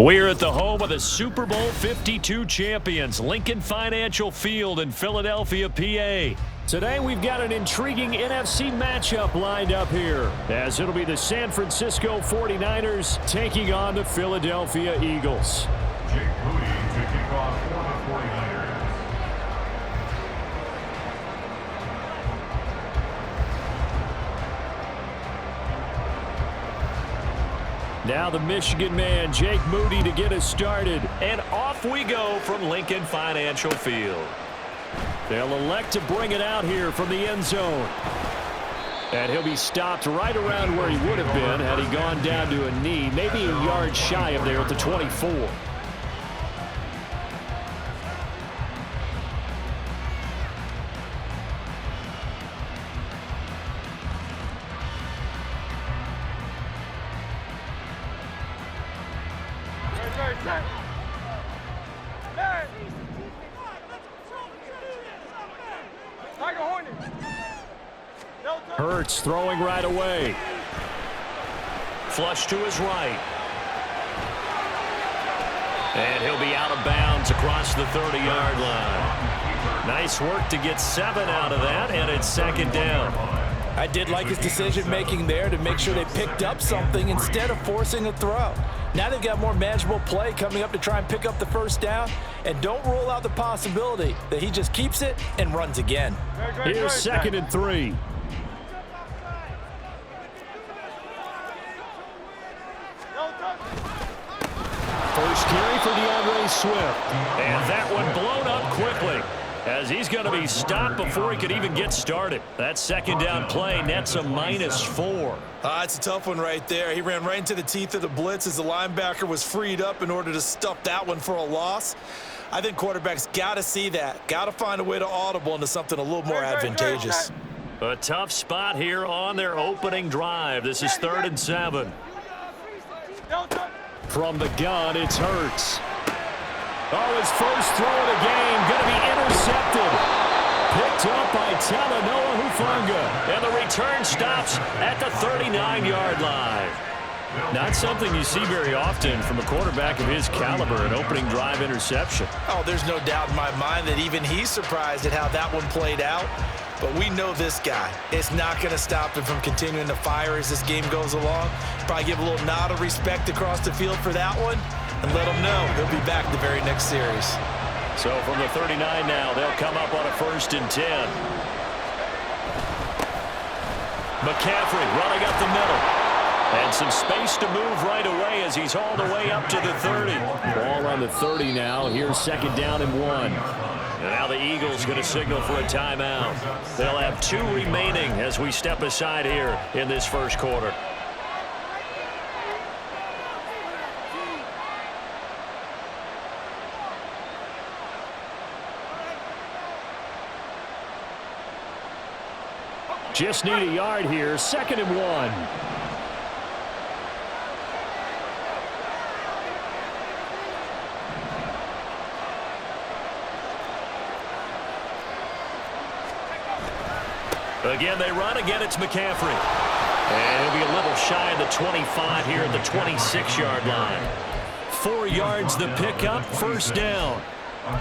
We're at the home of the Super Bowl 52 champions, Lincoln Financial Field in Philadelphia, PA. Today we've got an intriguing NFC matchup lined up here, as it'll be the San Francisco 49ers taking on the Philadelphia Eagles. Jake Moody to kick off for the 49ers. Now the Michigan man, Jake Moody, to get us started. And off we go from Lincoln Financial Field. They'll elect to bring it out here from the end zone. And he'll be stopped right around where he would have been had he gone down to a knee, maybe a yard shy of there at the 24. Hurts throwing right away. Flush to his right. And he'll be out of bounds across the 30-yard line. Nice work to get 7 out of that, and it's second down. I did like his decision-making there to make sure they picked up something instead of forcing a throw. Now they've got more manageable play coming up to try and pick up the first down, and don't rule out the possibility that he just keeps it and runs again. Here's 2nd and 3. First carry for DeAndre Swift. And that one blown up quickly, as he's going to be stopped before he could even get started. That second down play nets a -4. It's a tough one right there. He ran right into the teeth of the blitz as the linebacker was freed up in order to stuff that one for a loss. I think quarterbacks got to see that. Got to find a way to audible into something a little more advantageous. A tough spot here on their opening drive. This is 3rd and 7. From the gun, it's Hurts. Oh, his first throw of the game going to be intercepted. Picked up by Talanoa Hufanga. And the return stops at the 39-yard line. Not something you see very often from a quarterback of his caliber, an opening drive interception. Oh, there's no doubt in my mind that even he's surprised at how that one played out. But we know this guy. It's not going to stop him from continuing to fire as this game goes along. Probably give a little nod of respect across the field for that one and let him know he'll be back the very next series. So from the 39 now, they'll come up on a 1st and 10. McCaffrey running up the middle. And some space to move right away as he's hauled away up to the 30. Ball on the 30 now. Here's 2nd down and 1. And now the Eagles going to signal for a timeout. They'll have 2 remaining as we step aside here in this first quarter. Just need a yard here. 2nd and 1. Again, they run. Again, it's McCaffrey. And he'll be a little shy of the 25 here at the 26-yard line. 4 yards the pickup, 1st down.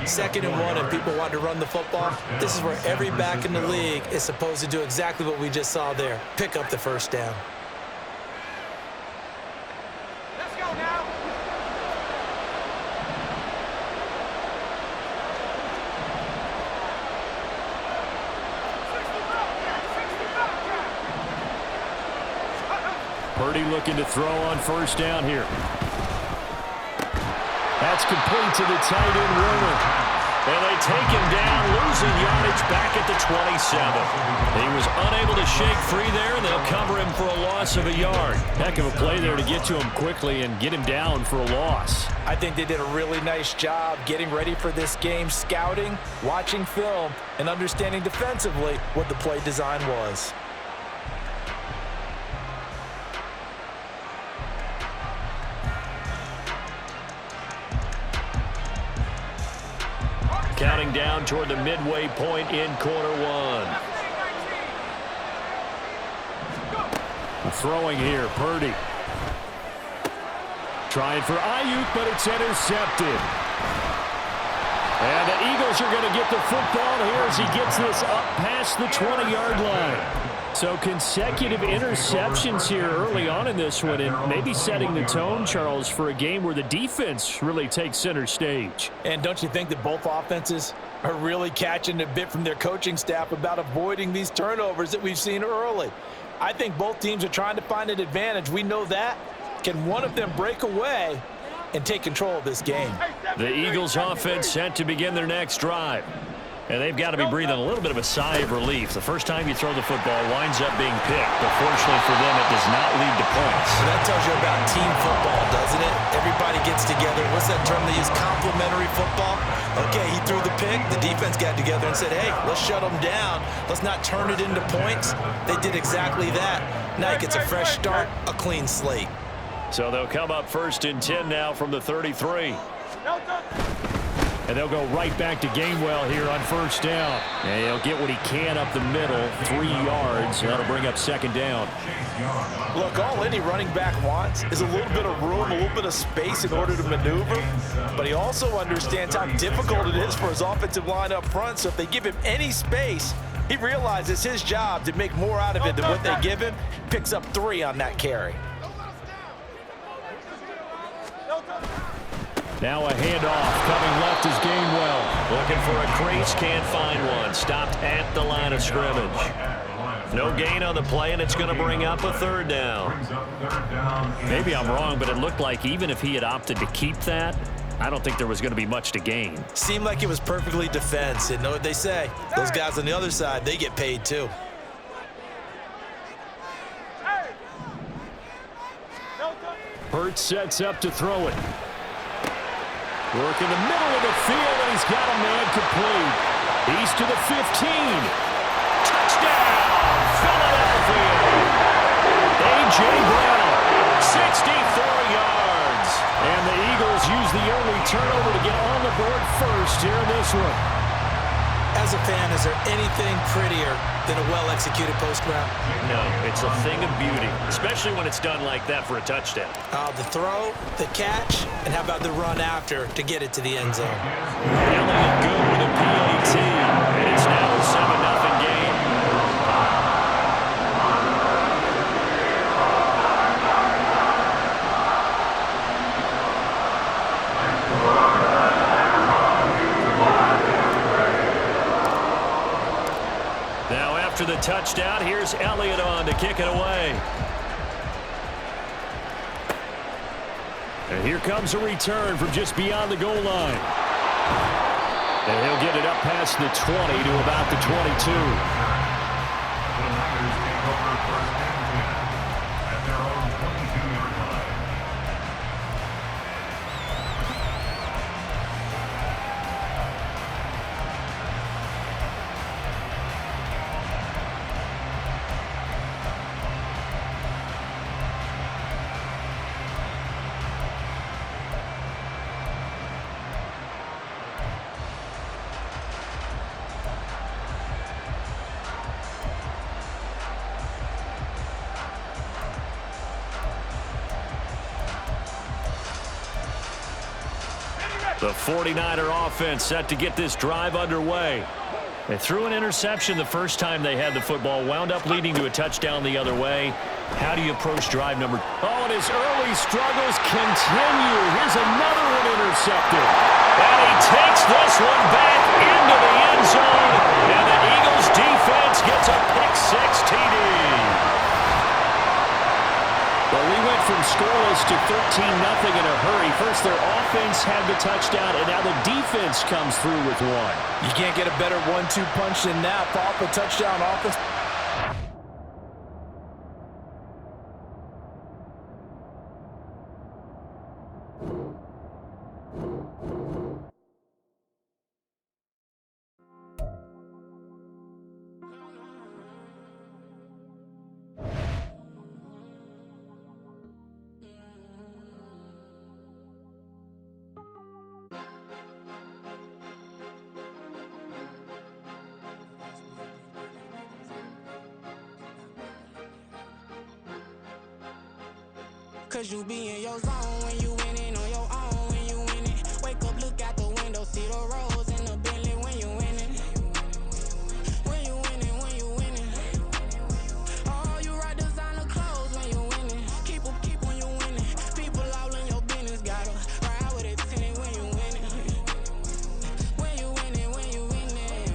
2nd and 1, and people want to run the football. This is where every back in the league is supposed to do exactly what we just saw there. Pick up the 1st down. Let's go now. Purdy looking to throw on 1st down here. That's complete to the tight end, Warner. And they take him down, losing yardage back at the 27. He was unable to shake free there, and they'll cover him for a loss of a yard. Heck of a play there to get to him quickly and get him down for a loss. I think they did a really nice job getting ready for this game, scouting, watching film, and understanding defensively what the play design was. Counting down toward the midway point in quarter 1. Throwing here, Purdy. Trying for Ayuk, but it's intercepted. And the Eagles are going to get the football here as he gets this up past the 20-yard line. So consecutive interceptions here early on in this one, and maybe setting the tone, Charles, for a game where the defense really takes center stage. And don't you think that both offenses are really catching a bit from their coaching staff about avoiding these turnovers that we've seen early? I think both teams are trying to find an advantage. We know that. Can one of them break away and take control of this game? The Eagles offense set to begin their next drive. And they've got to be breathing a little bit of a sigh of relief. The first time you throw the football winds up being picked, but fortunately for them, it does not lead to points. So that tells you about team football, doesn't it? Everybody gets together. What's that term they use? Complementary football? Okay, he threw the pick. The defense got together and said, hey, let's shut them down. Let's not turn it into points. They did exactly that. Now he gets a fresh start, a clean slate. So they'll come up 1st and 10 now from the 33. And they'll go right back to Gainwell here on 1st down. And he'll get what he can up the middle, 3 yards. That'll bring up 2nd down. Look, all any running back wants is a little bit of room, a little bit of space in order to maneuver. But he also understands how difficult it is for his offensive line up front. So if they give him any space, he realizes his job to make more out of it than what they give him. Picks up 3 on that carry. Now a handoff. Coming left is Gainwell. Looking for a crease, can't find one. Stopped at the line of scrimmage. No gain on the play, and it's going to bring up a 3rd down. Maybe I'm wrong, but it looked like even if he had opted to keep that, I don't think there was going to be much to gain. Seemed like it was perfectly defense. And know what they say? Those guys on the other side, they get paid too. Hurts sets up to throw it. Work in the middle of the field, and he's got a man complete. He's to the 15. Touchdown, Philadelphia. A.J. Brown, 64 yards. And the Eagles use the early turnover to get on the board first here in this one. As a fan, is there anything prettier than a well-executed post route? No, it's a thing of beauty, especially when it's done like that for a touchdown. The throw, the catch, and how about the run after to get it to the end zone? Elliott good with a PAT, and it's now a 7-0 game. After the touchdown, here's Elliott on to kick it away. And here comes a return from just beyond the goal line. And he'll get it up past the 20 to about the 22. At their own 22-yard line. The 49er offense set to get this drive underway. They threw an interception the first time they had the football, wound up leading to a touchdown the other way. How do you approach drive number? Oh, and his early struggles continue. Here's another one intercepted. And he takes this one back into the end zone. And the Eagles defense gets a pick-6 TD. Well, we went from scoreless to 13-0 in a hurry. First, their offense had the touchdown, and now the defense comes through with one. You can't get a better 1-2 punch than that. Off a touchdown offense. Cause you be in your zone when you in see the rose in the Bentley when you winning. When you winning, when you winning. Oh, you rock designer clothes when you winning. Keep when you winning. People all in your business, gotta ride with it tinted when you winning. When you winning, when you winning.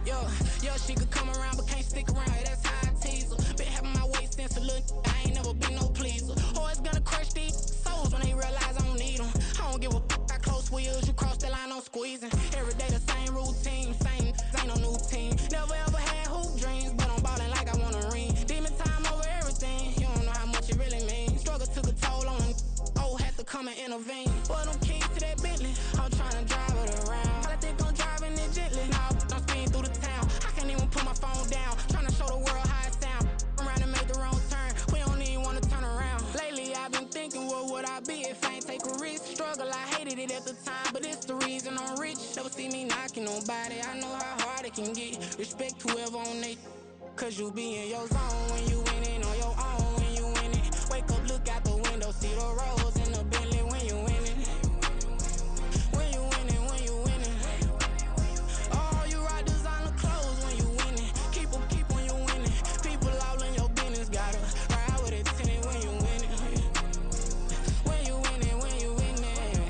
Yo, she could come around but can't stick around. Yeah, that's how I tease her. Been having my way since a little. I ain't never been no pleaser. Always gonna crush these souls when they realize I don't need them. I don't give a f***. I close wheels, you cross that line, I'm squeezing. Every day the same routine, same ain't no new team. Never ever had hoop dreams, but I'm ballin' like I want a ring. Demon time over everything, you don't know how much it really means. Struggle took a toll on them. Oh, had to come and intervene. Boy, them keys to that Bentley, I'm tryna drive it around. All I think I'm driving it gently. Now I'm speeding through the town. I can't even put my phone down. Tryna show the world how it sound. Around and make the wrong turn. We don't even wanna turn around. Lately I've been thinking, what would I be if I ain't take a risk? Struggle, I hated it at the time, but it's the reason I'm rich. Never see me knocking nobody. I know how hard it can get. Respect whoever on they. Cause you be in your zone when you winning on your own when you winning. Wake up, look out the window, see the rose in the Bentley when you winning. When you winning, when you winning. Oh, you rock designer clothes when you winning. Keep when you winning. People all in your business, gotta ride with it tinted when you winning. When you winning, when you winning.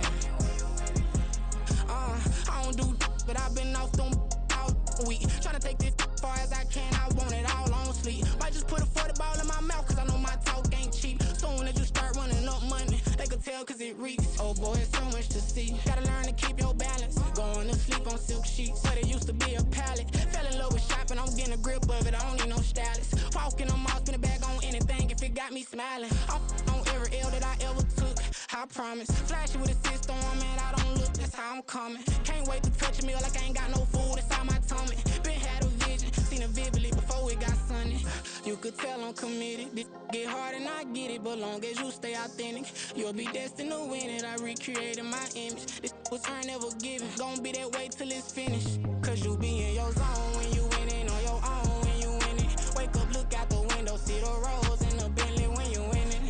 I don't do but I've been off them all week. Tryna take this far as I can, I want it all on sleep. Might just put a 40 ball in my mouth, cause I know my talk ain't cheap. Soon as you start running up money, they can tell cause it reeks. Oh boy, it's so much to see. Gotta learn to keep your balance. Going to sleep on silk sheets, but it used to be a pallet. Fell in love with shopping, I'm getting a grip of it, I don't need no stylist. Walking them off, spin a bag on anything if it got me smiling. I'm on every L that I ever took, I promise. Flashy with a system on, man, I don't look, that's how I'm coming. Can't wait to touch a meal like I ain't got no food inside my tummy. Been had a vision, seen it vividly before it got sunny. You could tell I'm committed. This get hard and I get it, but long as you stay authentic, you'll be destined to win it. I recreated my image. This was earned, never given. Gonna be that way till it's finished. Cause you be in your zone when you winning on your own when you winning. Wake up, look out the window, see the rose in the Bentley when you winning.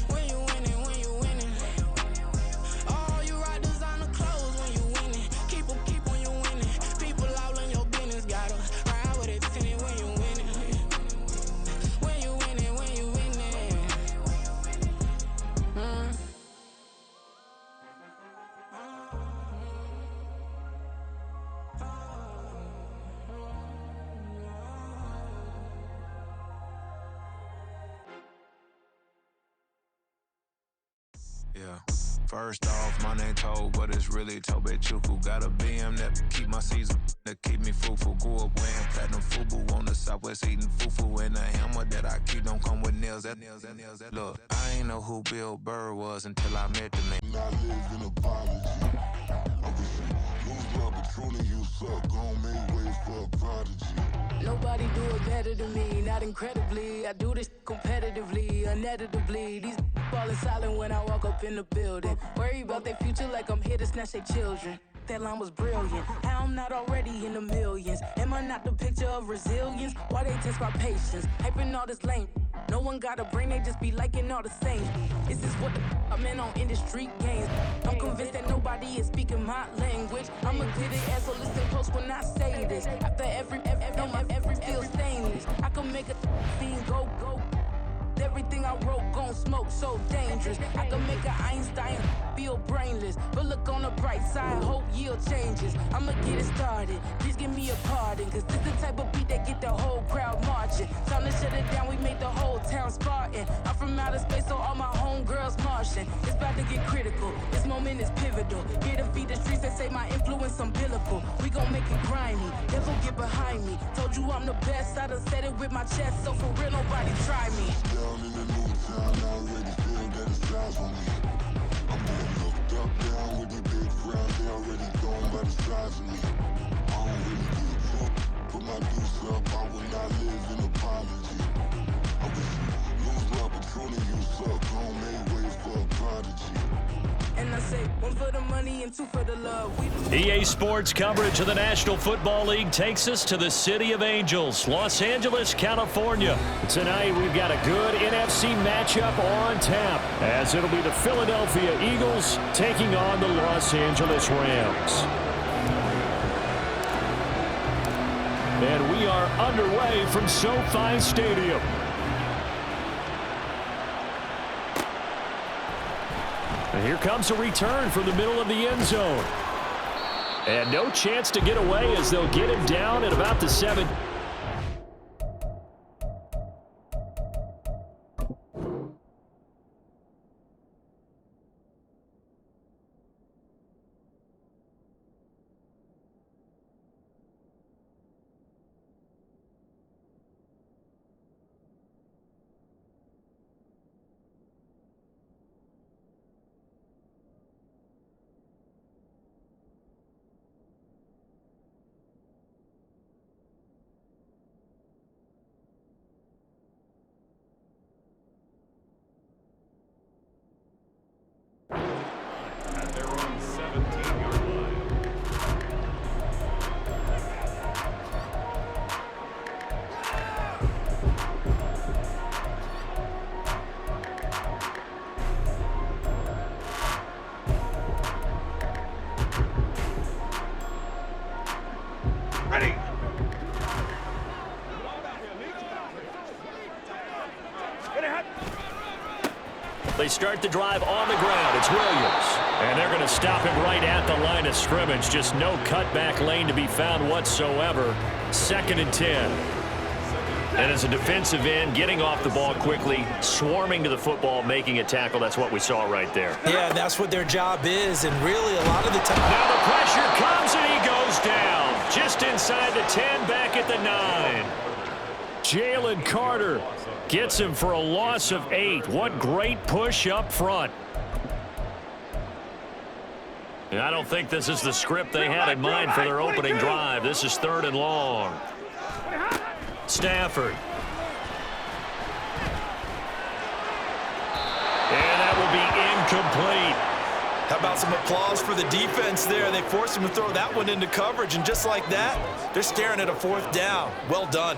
When you winning, when you winning. Oh, you rock designer clothes when you winning. Keep when you winning. People all in your business, gotta ride with it tinted when you winning. When you winning, when you winning. Yeah. First off, my name Toad, but it's really Tobe Chuku. Got a BM that keep my season, that keep me fruitful. Grew up wearing platinum FUBU on the Southwest, eating fufu. And a hammer that I keep don't come with nails. Look, I ain't know who Bill Burr was until I met the man. I live in apology. I wish you lose love, but truly you suck. Gon' make way for a prodigy. Nobody do it better than me, not incredibly. I do this competitively, uneditably. These falling silent when I walk up in the building. Worry about their future like I'm here to snatch their children. That line was brilliant. How I'm not already in the millions? Am I not the picture of resilience? Why they test my patience? Hyping all this lame. No one got a brain, they just be liking all the same. This is what the I'm in on industry games. I'm convinced that nobody is speaking my language. I'ma get it as so listen close when I say this. After every feel stainless. I can make a scene go. Everything I wrote gon' smoke, so dangerous. I can make an Einstein feel brainless, but look on the bright side, hope yield changes. I'ma get it started, please give me a pardon, cause this the type of beat that get the whole crowd marching. Time to shut it down, we made the whole town Spartan. I'm from outer space, so all my homegirls Martian. It's about to get critical, this moment is pivotal. Here to feed the streets, they say my influence umbilical. We gon' make it grimy, never get behind me. Told you I'm the best, I done said it with my chest, so for real nobody try me. Down in the new town, I already feel that it's eyes on me. I'm getting looked up, down with the big crowd. They already gone by the size of me. I don't really give a fuck. Put my deuce up, I will not live in apology. I wish you lose love, but truly you suck. Gon' make way for a prodigy. And I say, one for the money. money and two for the love. EA Sports coverage of the National Football League takes us to the City of Angels, Los Angeles, California. Tonight, we've got a good NFC matchup on tap, as it'll be the Philadelphia Eagles taking on the Los Angeles Rams. And we are underway from SoFi Stadium. And here comes a return from the middle of the end zone. And no chance to get away as they'll get him down at about the 7. They start the drive on the ground. It's Williams. And they're going to stop him right at the line of scrimmage. Just no cutback lane to be found whatsoever. 2nd and 10. And as a defensive end, getting off the ball quickly, swarming to the football, making a tackle. That's what we saw right there. Yeah, and that's what their job is. And really, a lot of the time. Now the pressure comes and he goes down. Just inside the 10, back at the 9. Jalen Carter gets him for a loss of 8. What great push up front. And I don't think this is the script they had in mind for their opening drive. This is 3rd and long. Stafford. And that will be incomplete. How about some applause for the defense there? They forced him to throw that one into coverage, and just like that, they're staring at a 4th down. Well done.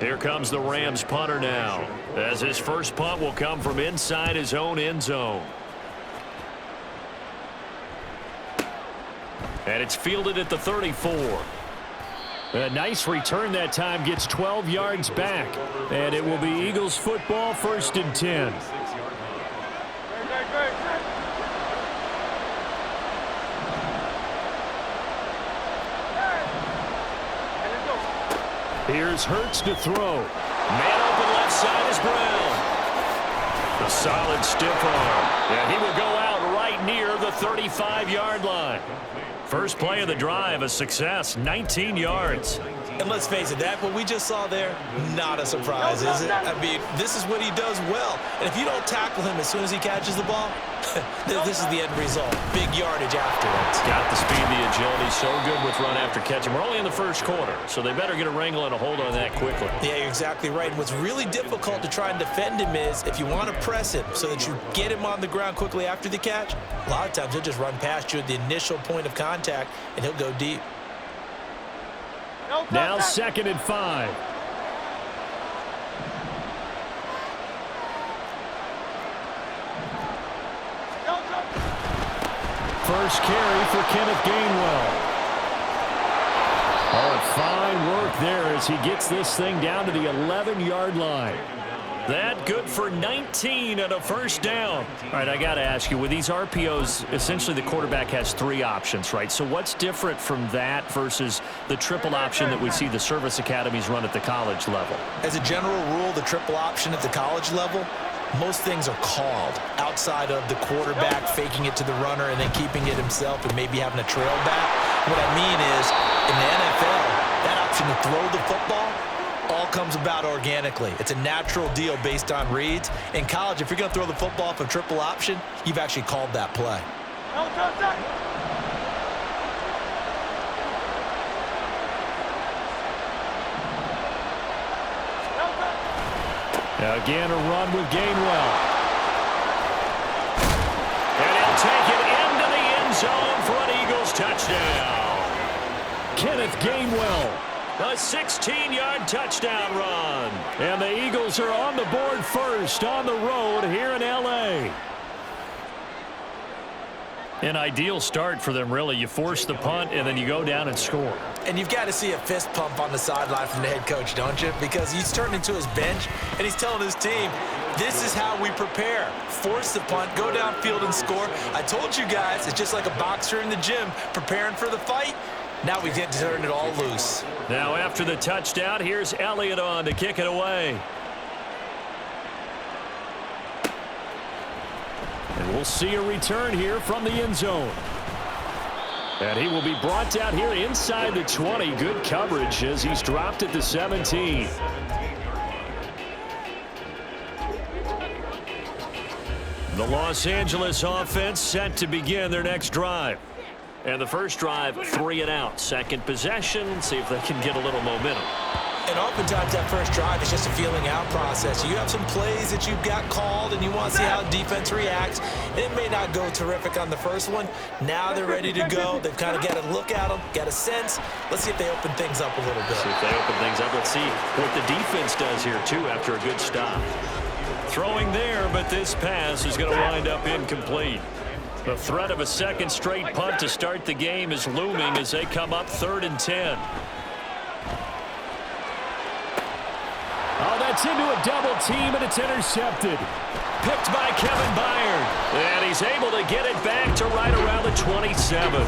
Here comes the Rams punter now, as his first punt will come from inside his own end zone. And it's fielded at the 34. A nice return that time, gets 12 yards back. And it will be Eagles football, 1st and 10. Here's Hurts to throw. Man open left side is Brown. A solid stiff arm. And he will go out right near the 35-yard line. First play of the drive, a success, 19 yards. And let's face it, that what we just saw there, not a surprise, is it? I mean, this is what he does well. And if you don't tackle him as soon as he catches the ball, this is the end result. Big yardage afterwards. Got the speed, the agility, so good with run after catch. And we're only in the first quarter, so they better get a wrangle and a hold on that quickly. Yeah, you're exactly right. And what's really difficult to try and defend him is if you want to press him so that you get him on the ground quickly after the catch, a lot of times he'll just run past you at the initial point of contact, and he'll go deep. Now 2nd and 5. First carry for Kenneth Gainwell. Oh, fine work there as he gets this thing down to the 11-yard line. That good for 19 and a first down. All right, I got to ask you, with these RPOs, essentially the quarterback has 3 options, right? So what's different from that versus the triple option that we see the service academies run at the college level? As a general rule, the triple option at the college level, most things are called outside of the quarterback faking it to the runner and then keeping it himself and maybe having a trail back. What I mean is, in the NFL, that option to throw the football all comes about organically. It's a natural deal based on reads. In college, if you're going to throw the football off a triple option, you've actually called that play. Again, a run with Gainwell. And he'll take it into the end zone for an Eagles touchdown. Kenneth Gainwell, a 16-yard touchdown run. And the Eagles are on the board first on the road here in L.A. An ideal start for them, really. You force the punt, and then you go down and score. And you've got to see a fist pump on the sideline from the head coach, don't you? Because he's turning to his bench, and he's telling his team, this is how we prepare. Force the punt, go downfield and score. I told you guys, it's just like a boxer in the gym preparing for the fight. Now we get to turn it all loose. Now after the touchdown, here's Elliott on to kick it away. And we'll see a return here from the end zone. And he will be brought down here inside the 20. Good coverage as he's dropped at the 17. The Los Angeles offense set to begin their next drive. And the first drive, 3 and out. Second possession, see if they can get a little momentum. And oftentimes that first drive is just a feeling out process. You have some plays that you've got called and you want to see how defense reacts. It may not go terrific on the first one. Now they're ready to go. They've kind of got a look at them, got a sense. Let's see if they open things up a little bit. See if they open things up. Let's see what the defense does here, too, after a good stop. Throwing there, but this pass is going to wind up incomplete. The threat of a second straight punt to start the game is looming as they come up 3rd and 10. Oh, that's into a double team, and it's intercepted. Picked by Kevin Byard. And he's able to get it back to right around the 27.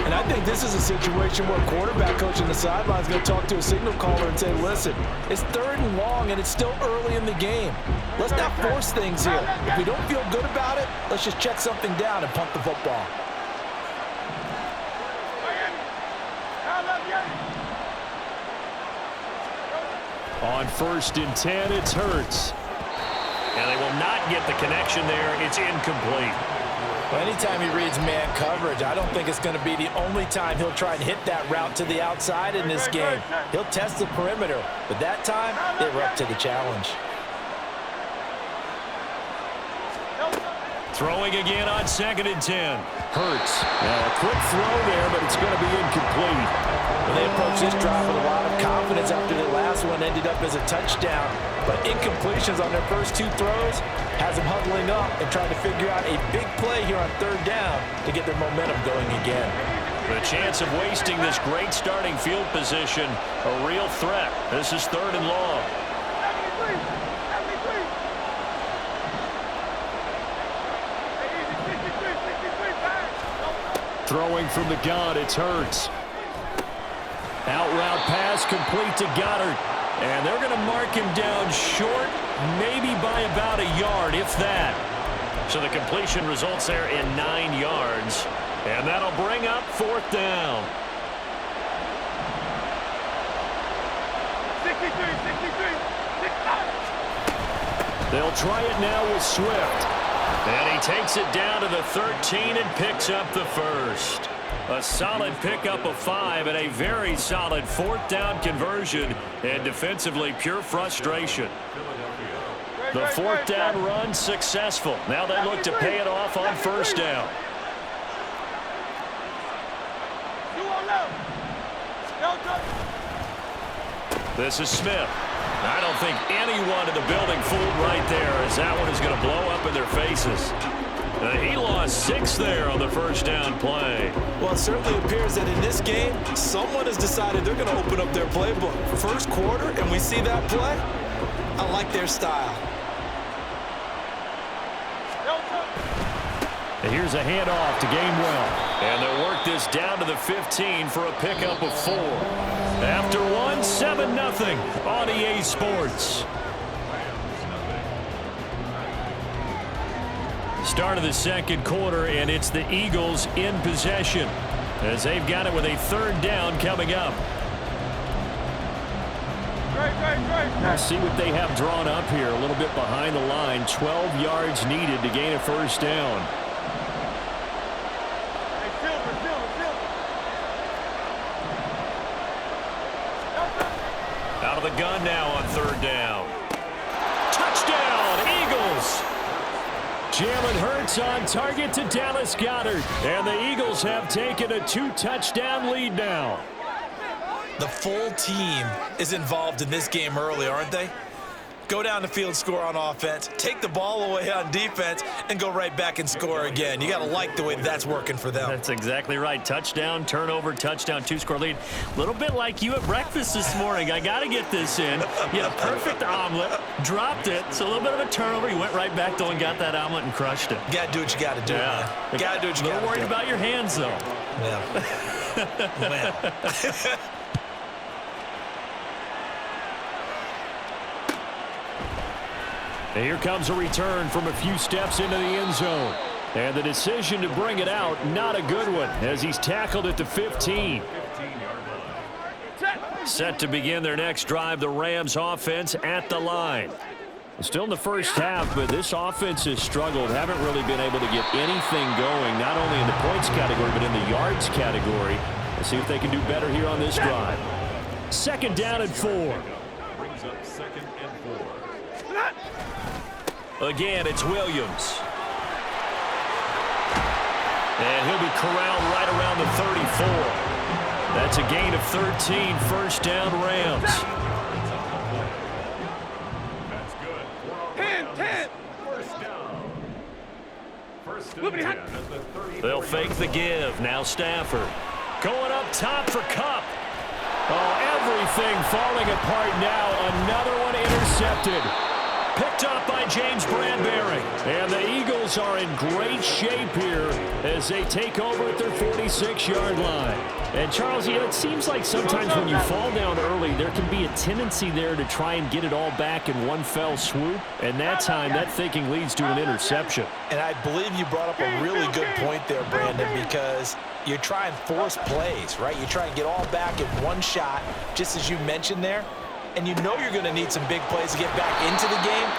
And I think this is a situation where a quarterback coach on the sideline is going to talk to a signal caller and say, listen, it's 3rd and long, and it's still early in the game. Let's not force things here. If we don't feel good about it, let's just check something down and punt the football. On 1st and 10, it's Hurts. And they will not get the connection there. It's incomplete. Well, anytime he reads man coverage, I don't think it's going to be the only time he'll try and hit that route to the outside in this game. He'll test the perimeter, but that time, they were up to the challenge. Throwing again on 2nd and 10. Hurts. Now a quick throw there, but it's going to be incomplete. Well, they approached this drive with a lot of confidence after the last one ended up as a touchdown. But incompletions on their first 2 throws has them huddling up and trying to figure out a big play here on 3rd down to get their momentum going again. The chance of wasting this great starting field position, a real threat. This is 3rd and long. Throwing from the gun, it's Hurts. Out route pass complete to Goddard. And they're going to mark him down short, maybe by about a yard, if that. So the completion results there in 9 yards. And that'll bring up 4th down. 63. They'll try it now with Swift. And he takes it down to the 13 and picks up the first. A solid pickup of 5 and a very solid 4th down conversion. And defensively, pure frustration. The 4th down run successful. Now they look to pay it off on 1st down. This is Smith. I don't think anyone in the building fooled right there, as that one is going to blow up in their faces. He lost 6 there on the 1st down play. Well, it certainly appears that in this game, someone has decided they're going to open up their playbook. First quarter, and we see that play. I like their style. And here's a handoff to Gainwell. And they'll work this down to the 15 for a pickup of 4. After 1, 7-0 on EA Sports. Start of the 2nd quarter, and it's the Eagles in possession as they've got it with a 3rd down coming up. Let's see what they have drawn up here. A little bit behind the line. 12 yards needed to gain a 1st down. Out of the gun now on 3rd down. Touchdown, Eagles! Jalen Hurts on target to Dallas Goedert. And the Eagles have taken a 2-touchdown lead now. The full team is involved in this game early, aren't they? Go down the field, score on offense, take the ball away on defense, and go right back and score again. You got to like the way that's working for them. That's exactly right. Touchdown, turnover, touchdown, 2-score lead. A little bit like you at breakfast this morning. I got to get this in. You had a perfect omelet, dropped it, so a little bit of a turnover. You went right back, though, and got that omelet and crushed it. You got to do what you got to do, man. You got to do what you got to do. A little worried about your hands, though. Yeah. Man. And here comes a return from a few steps into the end zone. And the decision to bring it out, not a good one, as he's tackled at the 15. Set to begin their next drive, the Rams offense at the line. Still in the first half, but this offense has struggled. Haven't really been able to get anything going, not only in the points category, but in the yards category. Let's see if they can do better here on this drive. 2nd down and 4. Brings up 2nd and 4. Again, it's Williams. And he'll be corralled right around the 34. That's a gain of 13, 1st down Rams. That's good. 10. First and 10 at the 30. They'll fake the give. Now Stafford. Going up top for Kupp. Oh, everything falling apart now. Another one intercepted. Picked up by James Bradbury. And the Eagles are in great shape here as they take over at their 46-yard line. And, Charles, you know, it seems like sometimes when you fall down early, there can be a tendency there to try and get it all back in one fell swoop. And that time, that thinking leads to an interception. And I believe you brought up a really good point there, Brandon, because you try and force plays, right? You try and get all back in one shot, just as you mentioned there. And you know you're going to need some big plays to get back into the game.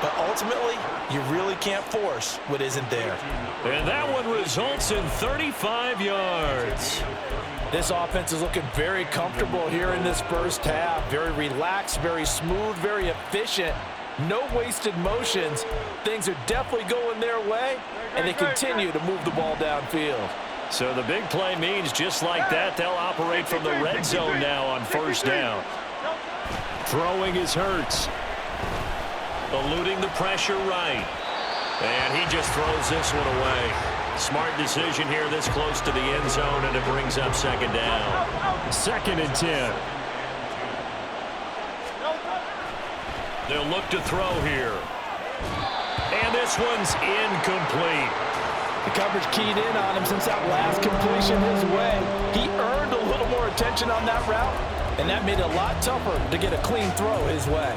But ultimately, you really can't force what isn't there. And that one results in 35 yards. This offense is looking very comfortable here in this first half. Very relaxed, very smooth, very efficient. No wasted motions. Things are definitely going their way, and they continue to move the ball downfield. So the big play means just like that, they'll operate from the red zone now on 1st down. Throwing is Hurts. Eluding the pressure right. And he just throws this one away. Smart decision here this close to the end zone, and it brings up 2nd down. 2nd and 10. They'll look to throw here. And this one's incomplete. The coverage keyed in on him since that last completion his way. He earned a little more attention on that route, and that made it a lot tougher to get a clean throw his way.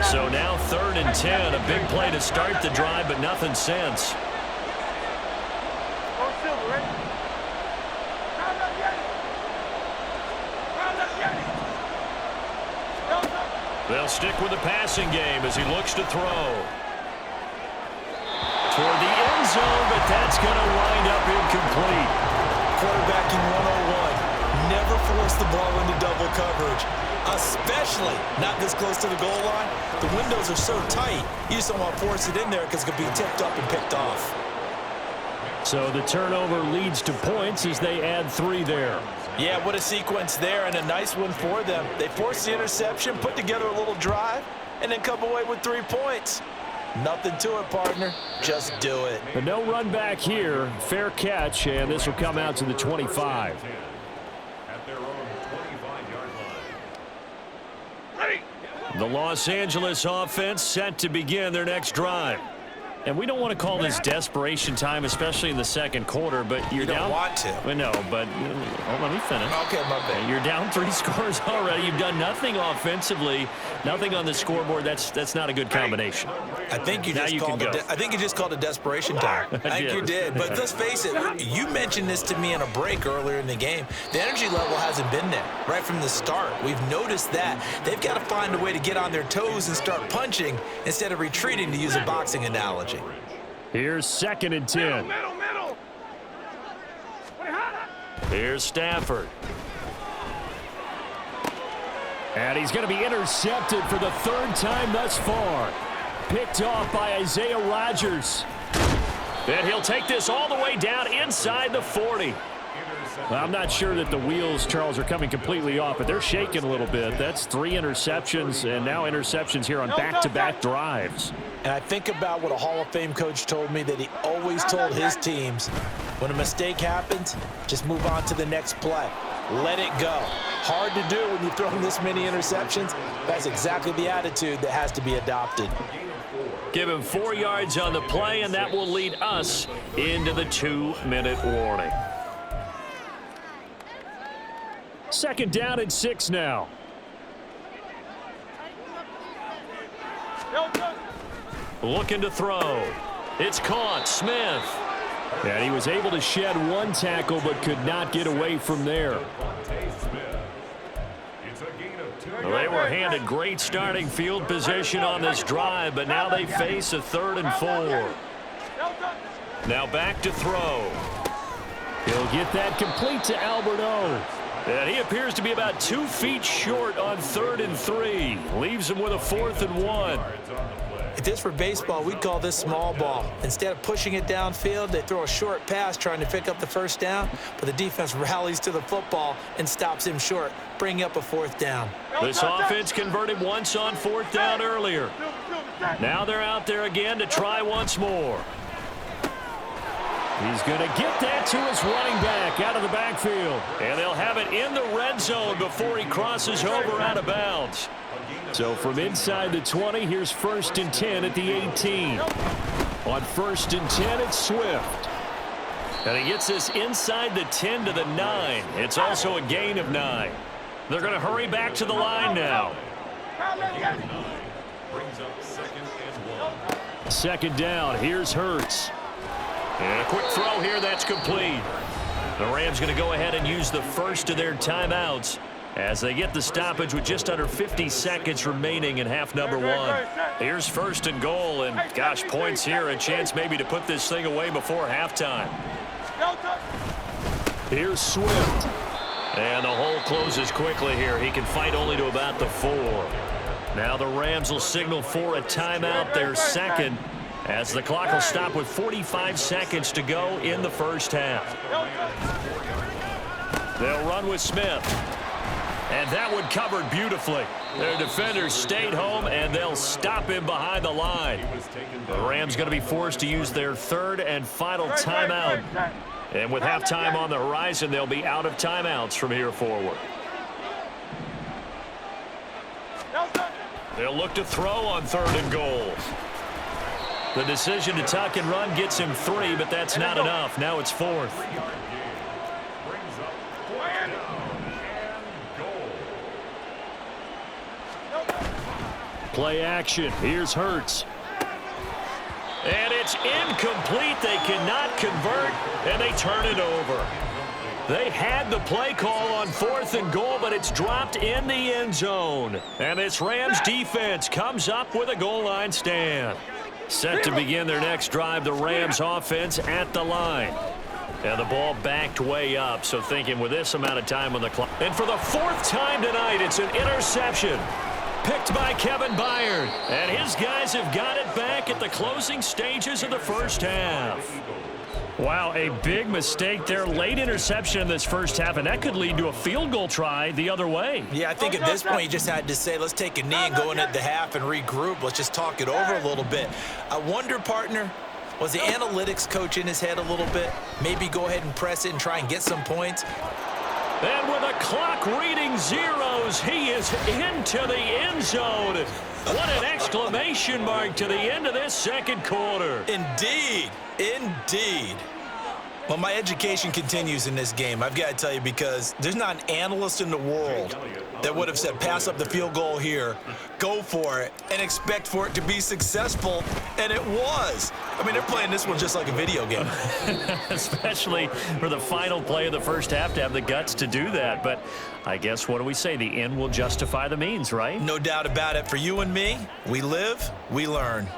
So now 3rd and 10, a big play to start the drive, but nothing since. They'll stick with the passing game as he looks to throw. Toward the end zone, but that's going to wind up incomplete. Quarterbacking 101. Never force the ball into double coverage, especially not this close to the goal line. The windows are so tight, you just don't want to force it in there because it could be tipped up and picked off. So the turnover leads to points as they add 3 there. Yeah, what a sequence there, and a nice one for them. They forced the interception, put together a little drive, and then come away with 3 points. Nothing to it, partner. Just do it. But no run back here. Fair catch, and this will come out to the 25. At their own 25-yard line. The Los Angeles offense set to begin their next drive. And we don't want to call this desperation time, especially in the 2nd quarter, but you're down. You don't want to. Well, no, but let me finish. Okay, my bad. You're down 3 scores already. You've done nothing offensively, nothing on the scoreboard. That's not a good combination. I think you just called it. I think you just called it desperation time. I think you did. But let's face it. You mentioned this to me in a break earlier in the game. The energy level hasn't been there right from the start. We've noticed that. They've got to find a way to get on their toes and start punching instead of retreating, to use a boxing analogy. Here's 2nd and 10. Middle. Here's Stafford. And he's going to be intercepted for the 3rd time thus far. Picked off by Isaiah Rodgers. And he'll take this all the way down inside the 40. Well, I'm not sure that the wheels, Charles, are coming completely off, but they're shaking a little bit. That's 3 interceptions, and now interceptions here on back-to-back drives. And I think about what a Hall of Fame coach told me, that he always told his teams, when a mistake happens, just move on to the next play. Let it go. Hard to do when you're throwing this many interceptions. That's exactly the attitude that has to be adopted. Give him 4 yards on the play, and that will lead us into the 2-minute warning. 2nd down and 6 now. Looking to throw. It's caught. Smith. And he was able to shed 1 tackle but could not get away from there. Well, they were handed great starting field position on this drive, but now they face a 3rd and 4. Now back to throw. He'll get that complete to Alberto. And he appears to be about 2 feet short on 3rd and 3. Leaves him with a 4th and 1. If this were baseball, we'd call this small ball. Instead of pushing it downfield, they throw a short pass trying to pick up the 1st down, but the defense rallies to the football and stops him short, bringing up a 4th down. This offense converted once on 4th down earlier. Now they're out there again to try once more. He's going to get that to his running back out of the backfield. And they'll have it in the red zone before he crosses over out of bounds. So from inside the 20, here's 1st and 10 at the 18. On 1st and 10, it's Swift. And he gets this inside the 10 to the 9. It's also a gain of 9. They're going to hurry back to the line now. 2nd down, here's Hurts. And a quick throw here, that's complete. The Rams going to go ahead and use the first of their timeouts as they get the stoppage with just under 50 seconds remaining in half number 1. Here's 1st and goal, and gosh, points here, a chance maybe to put this thing away before halftime. Here's Swift. And the hole closes quickly here. He can fight only to about the 4. Now the Rams will signal for a timeout, their 2nd, as the clock will stop with 45 seconds to go in the 1st half. They'll run with Smith. And that one covered beautifully. Their defenders stayed home, and they'll stop him behind the line. The Rams going to be forced to use their 3rd and final timeout. And with halftime on the horizon, they'll be out of timeouts from here forward. They'll look to throw on 3rd and goal. The decision to tuck and run gets him 3, but that's not enough. Now it's 4th. Play action. Here's Hurts. And it's incomplete. They cannot convert, and they turn it over. They had the play call on 4th and goal, but it's dropped in the end zone. And this Rams defense comes up with a goal line stand. Set to begin their next drive, the Rams offense at the line. And the ball backed way up, so thinking with this amount of time on the clock. And for the 4th time tonight, it's an interception. Picked by Kevin Byard. And his guys have got it back at the closing stages of the 1st half. Wow, a big mistake there. Late interception in this 1st half, and that could lead to a field goal try the other way. Yeah, I think at this point you just had to say, let's take a knee and go into the half and regroup. Let's just talk it over a little bit. I wonder, partner, was the analytics coach in his head a little bit? Maybe go ahead and press it and try and get some points. And with a clock reading zeros, he is into the end zone. What an exclamation mark to the end of this 2nd quarter. Indeed. Indeed. Well, my education continues in this game, I've got to tell you, because there's not an analyst in the world that would have said pass up the field goal here, go for it, and expect for it to be successful, and it was. I mean, they're playing this one just like a video game. Especially for the final play of the 1st half to have the guts to do that. But I guess, what do we say? The end will justify the means, right? No doubt about it. For you and me, we live, we learn.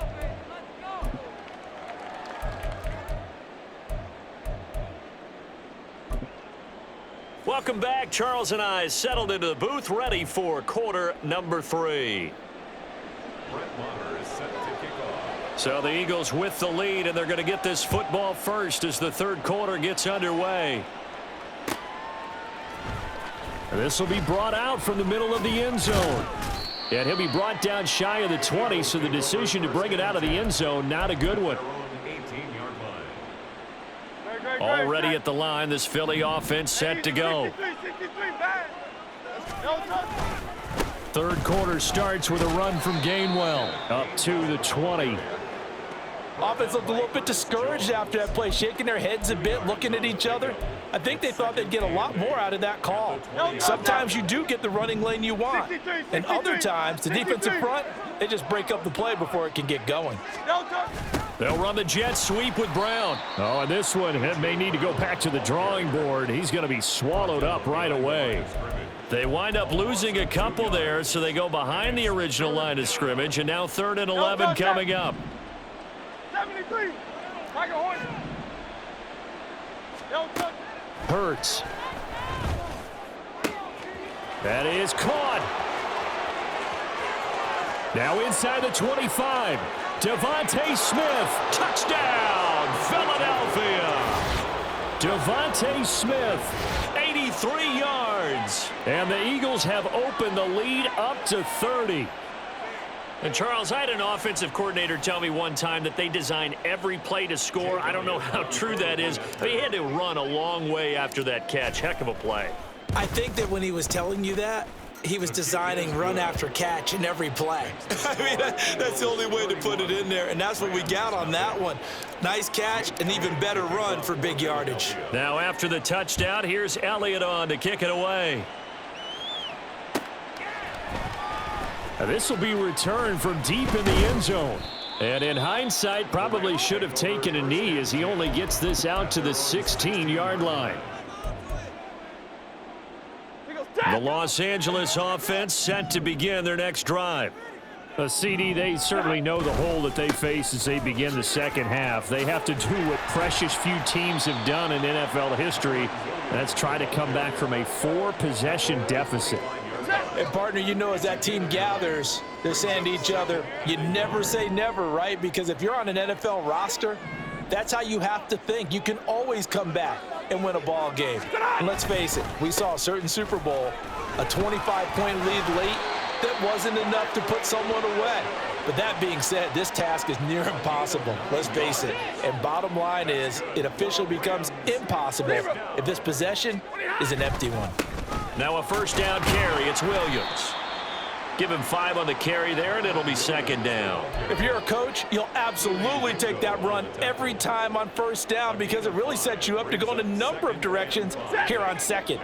Welcome back. Charles and I settled into the booth, ready for quarter number 3. So the Eagles with the lead, and they're going to get this football first as the third quarter gets underway. And this will be brought out from the middle of the end zone. And he'll be brought down shy of the 20, so the decision to bring it out of the end zone, not a good one. Already at the line, this Philly offense set to go. Third quarter starts with a run from Gainwell up to the 20. Offense looked a little bit discouraged after that play, shaking their heads a bit, looking at each other. I think they thought they'd get a lot more out of that call. Sometimes you do get the running lane you want, and other times the defensive front, they just break up the play before it can get going. They'll run the jet sweep with Brown. Oh, and this one may need to go back to the drawing board. He's going to be swallowed up right away. They wind up losing a couple there, so they go behind the original line of scrimmage, and now 3rd and 11 coming up. 73. Hurts. That is caught. Now inside the 25. Devontae Smith. Touchdown, Philadelphia. Devontae Smith, 83 yards. And the Eagles have opened the lead up to 30. And Charles, I had an offensive coordinator tell me one time that they design every play to score. I don't know how true that is, but he had to run a long way after that catch. Heck of a play. I think that when he was telling you that, he was designing run after catch in every play. I mean, that's the only way to put it in there, and that's what we got on that one. Nice catch, an even better run for big yardage. Now after the touchdown, here's Elliott on to kick it away. Now this will be returned from deep in the end zone. And in hindsight, probably should have taken a knee as he only gets this out to the 16-yard line. The Los Angeles offense set to begin their next drive. CD, they certainly know the hole that they face as they begin the second half. They have to do what precious few teams have done in NFL history. That's try to come back from a 4-possession deficit. And partner, you know, as that team gathers, they're saying to each other, you never say never, right? Because if you're on an NFL roster, that's how you have to think. You can always come back and win a ball game. And let's face it, we saw a certain Super Bowl, a 25-point lead late, that wasn't enough to put someone away. But that being said, this task is near impossible. Let's face it. And bottom line is, it officially becomes impossible if this possession is an empty one. Now a first down carry. It's Williams. Give him 5 on the carry there, and it'll be second down. If you're a coach, you'll absolutely take that run every time on first down because it really sets you up to go in a number of directions here on second.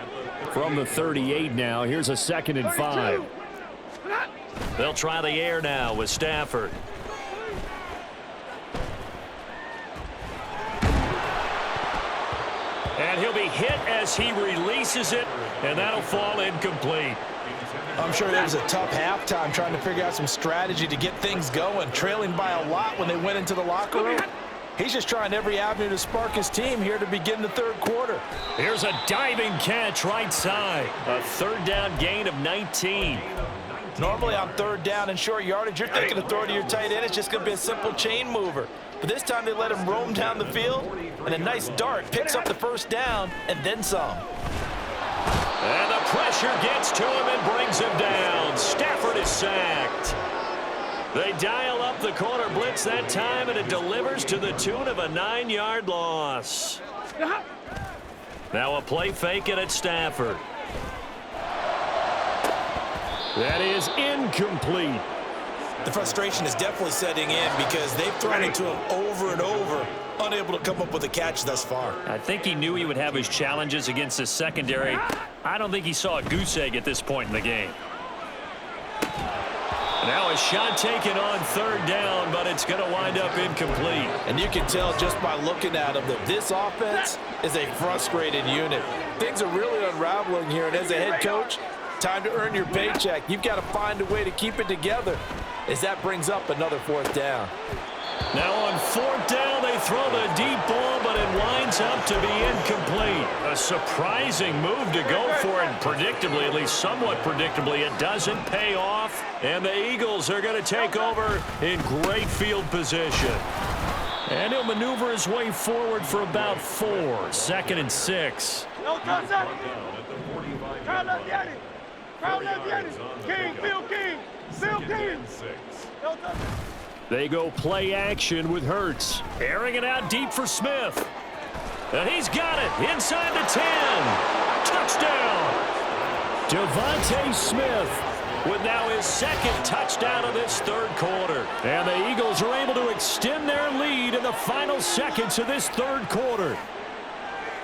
From the 38 now, here's a 2nd and 5. They'll try the air now with Stafford. And he'll be hit as he releases it, and that'll fall incomplete. I'm sure it was a tough halftime trying to figure out some strategy to get things going, trailing by a lot when they went into the locker room. He's just trying every avenue to spark his team here to begin the third quarter. Here's a diving catch right side. A third down gain of 19. Normally on third down and short yardage, you're thinking of throwing to your tight end. It's just going to be a simple chain mover. But this time they let him roam down the field, and a nice dart picks up the first down and then some. And the pressure gets to him and brings him down. Stafford is sacked. They dial up the corner blitz that time, and it delivers to the tune of a 9-yard loss. Now a play fake, and it's Stafford. That is incomplete. The frustration is definitely setting in because they've thrown it to him over and over, unable to come up with a catch thus far. I think he knew he would have his challenges against the secondary. I don't think he saw a goose egg at this point in the game. Now a shot taken on third down, but it's going to wind up incomplete. And you can tell just by looking at him that this offense is a frustrated unit. Things are really unraveling here, and as a head coach, time to earn your paycheck. You've got to find a way to keep it together as that brings up another fourth down. Now on fourth down, they throw the deep ball, but it winds up to be incomplete. A surprising move to go for it, and predictably, at least somewhat predictably, it doesn't pay off. And the Eagles are going to take over in great field position. And he'll maneuver his way forward for about 4. 2nd and 6. No touchdown. Crowd left Yanni. Crowd left Yanni. King, Phil King. Phil King. No touchdown. They go play action with Hurts. Airing it out deep for Smith. And he's got it inside the 10. Touchdown. Devontae Smith with now his 2nd touchdown of this 3rd quarter. And the Eagles are able to extend their lead in the final seconds of this 3rd quarter.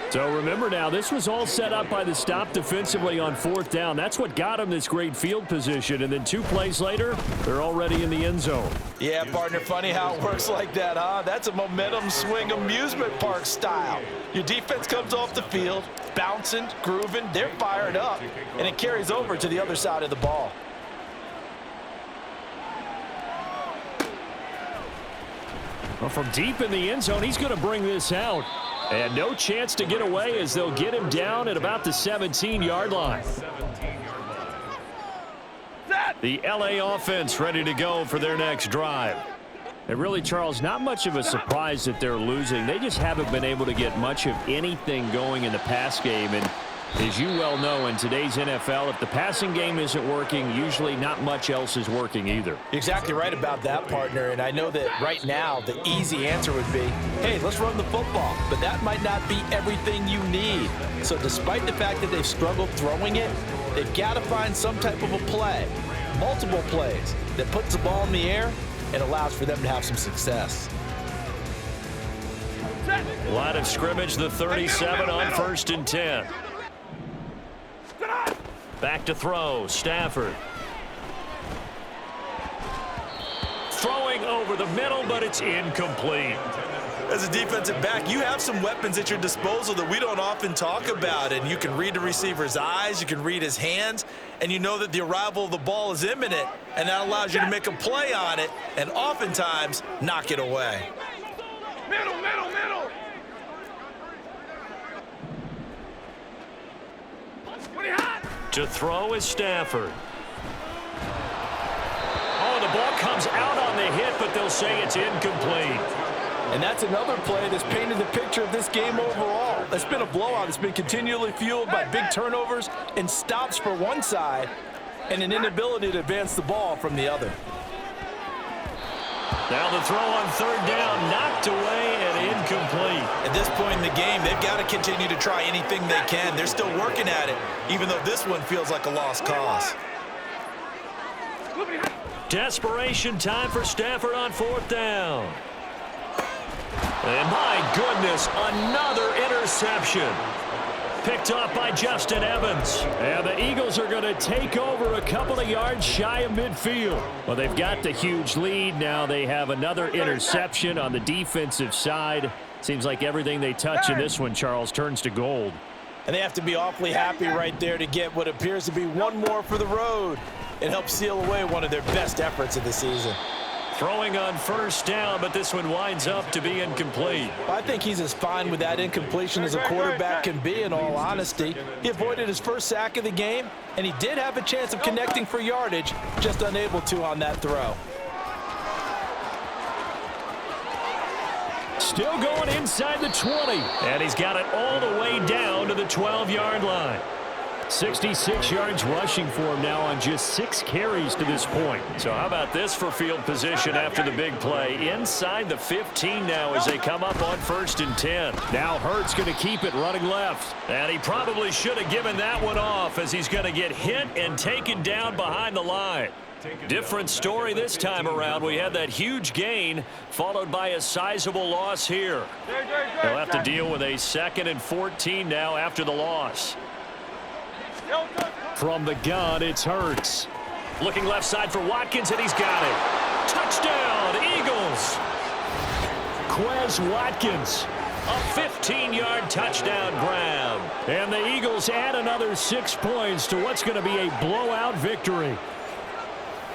So remember now, this was all set up by the stop defensively on 4th down. That's what got them this great field position. And then 2 plays later, they're already in the end zone. Yeah, partner, funny how it works like that, huh? That's a momentum swing amusement park style. Your defense comes off the field, bouncing, grooving, they're fired up, and it carries over to the other side of the ball. Well, from deep in the end zone, he's going to bring this out. And no chance to get away as they'll get him down at about the 17-yard line. The LA offense ready to go for their next drive. And really, Charles, not much of a surprise that they're losing. They just haven't been able to get much of anything going in the pass game. And as you well know, in today's NFL, if the passing game isn't working, usually not much else is working either. You're exactly right about that, partner. And I know that right now the easy answer would be, hey, let's run the football. But that might not be everything you need. So despite the fact that they've struggled throwing it, they've got to find some type of a play, multiple plays, that puts the ball in the air and allows for them to have some success. Line of scrimmage, the 37 on 1st and 10. Back to throw, Stafford. Throwing over the middle, but it's incomplete. As a defensive back, you have some weapons at your disposal that we don't often talk about, and you can read the receiver's eyes, you can read his hands, and you know that the arrival of the ball is imminent, and that allows you to make a play on it and oftentimes knock it away. Middle. To throw is Stafford. Oh, the ball comes out on the hit, but they'll say it's incomplete. And that's another play that's painted the picture of this game overall. It's been a blowout. It's been continually fueled by big turnovers and stops for one side and an inability to advance the ball from the other. Now the throw on 3rd down, knocked away and incomplete. At this point in the game, they've got to continue to try anything they can. They're still working at it, even though this one feels like a lost cause. Desperation time for Stafford on 4th down. And my goodness, another interception. Picked off by Justin Evans. And the Eagles are going to take over a couple of yards shy of midfield. Well, they've got the huge lead. Now they have another interception on the defensive side. Seems like everything they touch in this one, Charles, turns to gold. And they have to be awfully happy right there to get what appears to be one more for the road. It helps seal away one of their best efforts of the season. Throwing on 1st down, but this one winds up to be incomplete. I think he's as fine with that incompletion as a quarterback can be, in all honesty. He avoided his first sack of the game, and he did have a chance of connecting for yardage, just unable to on that throw. Still going inside the 20, and he's got it all the way down to the 12-yard line. 66 yards rushing for him now on just 6 carries to this point. So how about this for field position after the big play? Inside the 15 now as they come up on 1st and 10. Now Hurts going to keep it running left. And he probably should have given that one off as he's going to get hit and taken down behind the line. Different story this time around. We had that huge gain followed by a sizable loss here. They'll have to deal with a 2nd and 14 now after the loss. From the gun, it's Hurts. Looking left side for Watkins, and he's got it. Touchdown, Eagles. Quez Watkins, a 15-yard touchdown grab. And the Eagles add another 6 points to what's going to be a blowout victory.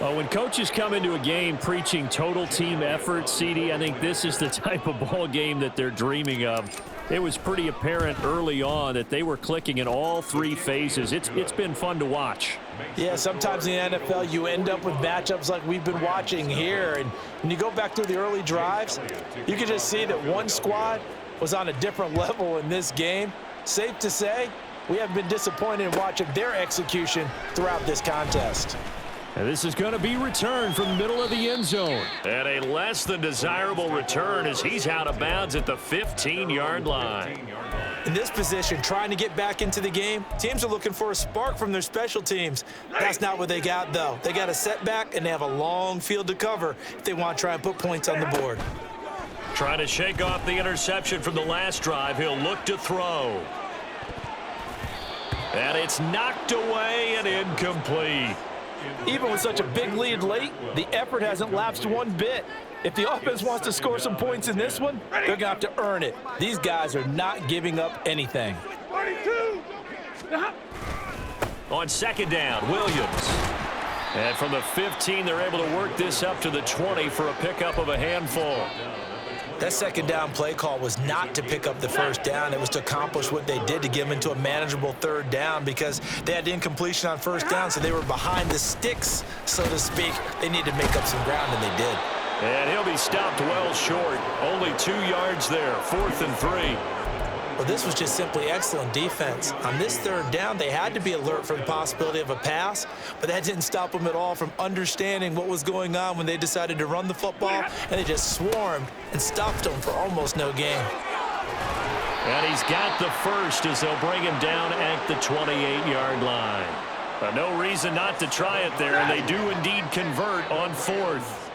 Well, when coaches come into a game preaching total team effort, CD, I think this is the type of ball game that they're dreaming of. It was pretty apparent early on that they were clicking in all three phases. It's been fun to watch. Yeah, sometimes in the NFL you end up with matchups like we've been watching here. And when you go back through the early drives, you can just see that one squad was on a different level in this game. Safe to say, we haven't been disappointed in watching their execution throughout this contest. And this is going to be returned from the middle of the end zone. And a less than desirable return as he's out of bounds at the 15-yard line. In this position, trying to get back into the game, teams are looking for a spark from their special teams. That's not what they got, though. They got a setback, and they have a long field to cover if they want to try and put points on the board. Trying to shake off the interception from the last drive. He'll look to throw. And it's knocked away and incomplete. Even with such a big lead late, the effort hasn't lapsed one bit. If the offense wants to score some points in this one, they're going to have to earn it. These guys are not giving up anything. 22. On second down, Williams. And from the 15, they're able to work this up to the 20 for a pickup of a handful. That second down play call was not to pick up the first down. It was to accomplish what they did to get them into a manageable third down because they had incompletion on first down, so they were behind the sticks, so to speak. They needed to make up some ground, and they did. And he'll be stopped well short. Only 2 yards there, 4th and 3. Well, this was just simply excellent defense. On this third down, they had to be alert for the possibility of a pass, but that didn't stop them at all from understanding what was going on when they decided to run the football, and they just swarmed and stopped them for almost no gain. And he's got the first as they'll bring him down at the 28-yard line. But no reason not to try it there, and they do indeed convert on 4th.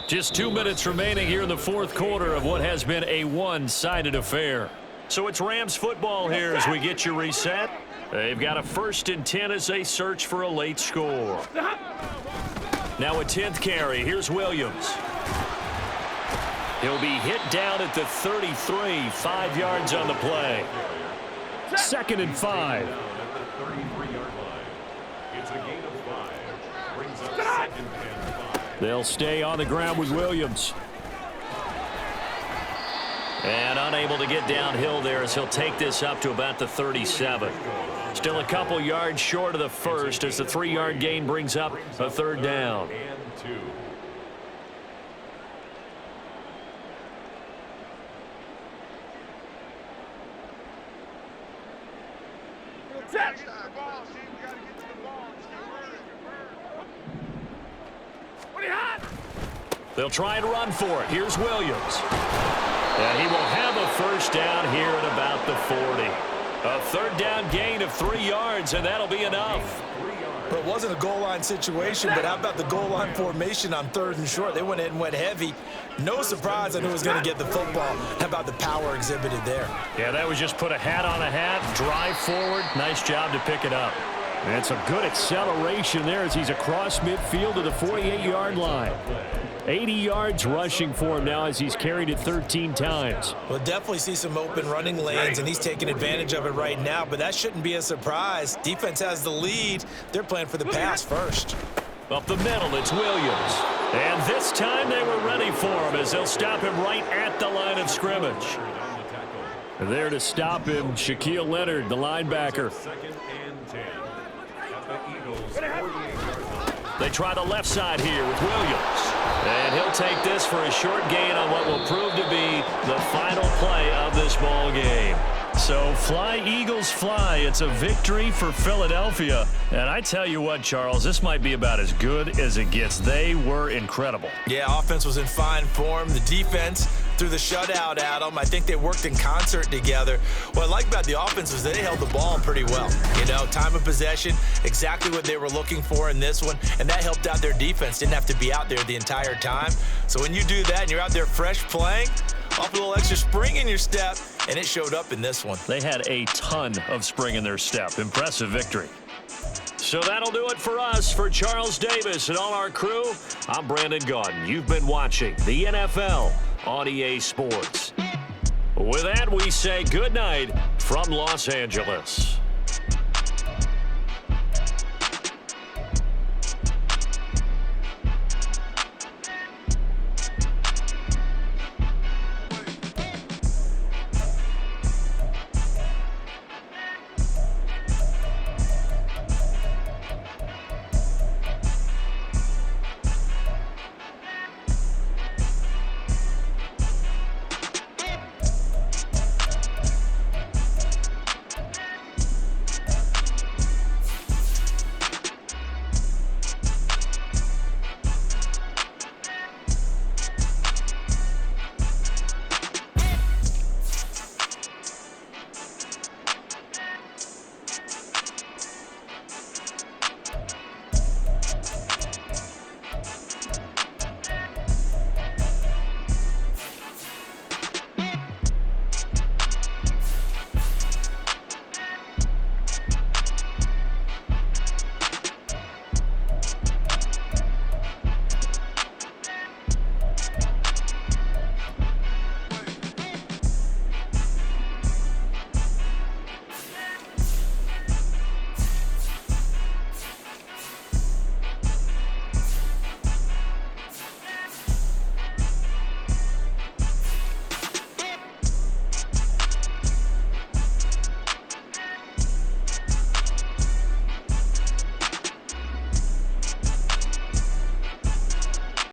Just 2 minutes remaining here in the fourth quarter of what has been a one-sided affair. So it's Rams football here as we get you reset. They've got a 1st and 10 as they search for a late score. Now a 10th carry. Here's Williams. He'll be hit down at the 33, 5 yards on the play. 2nd and 5. It's a gain of 5. Brings up 2nd and 5. They'll stay on the ground with Williams. And unable to get downhill there as he'll take this up to about the 37. Still a couple yards short of the first as the 3-yard gain brings up a 3rd down. They'll try and run for it. Here's Williams. And he will have a first down here at about the 40. A 3rd down gain of 3 yards, and that'll be enough. But it wasn't a goal line situation, but how about the goal line formation on 3rd and short? They went in and went heavy. No surprise I knew he was going to get the football. How about the power exhibited there? Yeah, that was just put a hat on a hat, drive forward. Nice job to pick it up. And it's a good acceleration there as he's across midfield to the 48-yard line. 80 yards rushing for him now as he's carried it 13 times. We'll definitely see some open running lanes, and he's taking advantage of it right now, but that shouldn't be a surprise. Defense has the lead. They're playing for the pass first. Up the middle, it's Williams. And this time they were ready for him as they'll stop him right at the line of scrimmage. There to stop him, Shaquille Leonard, the linebacker. They try the left side here with Williams. And he'll take this for a short gain on what will prove to be the final play of this ball game. So fly, Eagles, fly. It's a victory for Philadelphia. And I tell you what, Charles, this might be about as good as it gets. They were incredible. Yeah, offense was in fine form. The defense threw the shutout at them. I think they worked in concert together. What I like about the offense was they held the ball pretty well. You know, time of possession, exactly what they were looking for in this one, and that helped out their defense. Didn't have to be out there the entire time. So when you do that and you're out there fresh playing, off a little extra spring in your step, and it showed up in this one. They had a ton of spring in their step. Impressive victory. So that'll do it for us. For Charles Davis and all our crew, I'm Brandon Gaudin. You've been watching the NFL on EA Sports. With that, we say good night from Los Angeles.